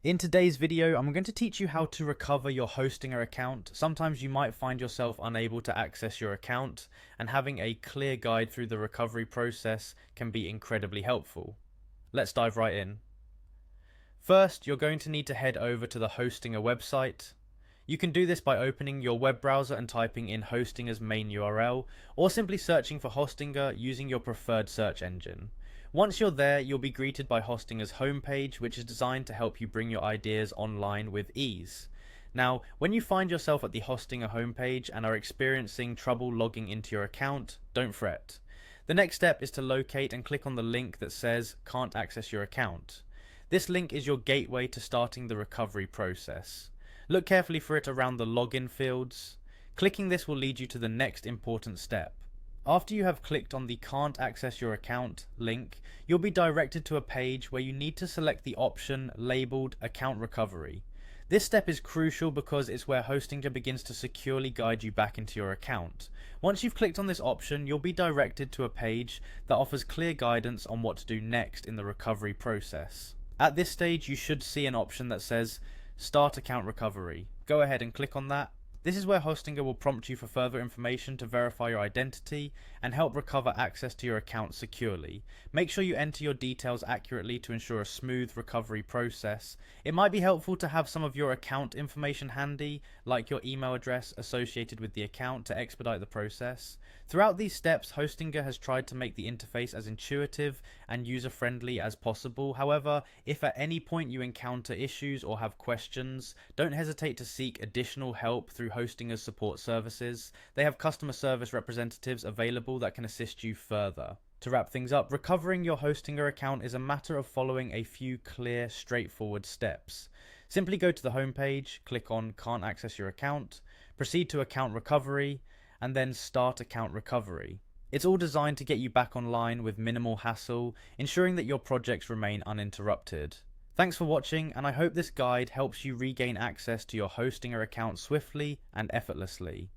In today's video, I'm going to teach you how to recover your Hostinger account. Sometimes you might find yourself unable to access your account, and having a clear guide through the recovery process can be incredibly helpful. Let's dive right in. First, you're going to need to head over to the Hostinger website. You can do this by opening your web browser and typing in Hostinger's main URL, or simply searching for Hostinger using your preferred search engine. Once you're there, you'll be greeted by Hostinger's homepage, which is designed to help you bring your ideas online with ease. Now, when you find yourself at the Hostinger homepage and are experiencing trouble logging into your account, don't fret. The next step is to locate and click on the link that says "Can't access your account." This link is your gateway to starting the recovery process. Look carefully for it around the login fields. Clicking this will lead you to the next important step. After you have clicked on the "Can't access your account" link, you'll be directed to a page where you need to select the option labeled Account Recovery. This step is crucial because it's where Hostinger begins to securely guide you back into your account. Once you've clicked on this option, you'll be directed to a page that offers clear guidance on what to do next in the recovery process. At this stage, you should see an option that says Start Account Recovery. Go ahead and click on that. This is where Hostinger will prompt you for further information to verify your identity and help recover access to your account securely. Make sure you enter your details accurately to ensure a smooth recovery process. It might be helpful to have some of your account information handy, like your email address associated with the account, to expedite the process. Throughout these steps, Hostinger has tried to make the interface as intuitive and user-friendly as possible. However, if at any point you encounter issues or have questions, don't hesitate to seek additional help through Hostinger's support services. They have customer service representatives available that can assist you further. To wrap things up, recovering your Hostinger account is a matter of following a few clear, straightforward steps. Simply go to the homepage, click on Can't Access Your Account, proceed to Account Recovery, and then Start Account Recovery. It's all designed to get you back online with minimal hassle, ensuring that your projects remain uninterrupted. Thanks for watching, and I hope this guide helps you regain access to your Hostinger account swiftly and effortlessly.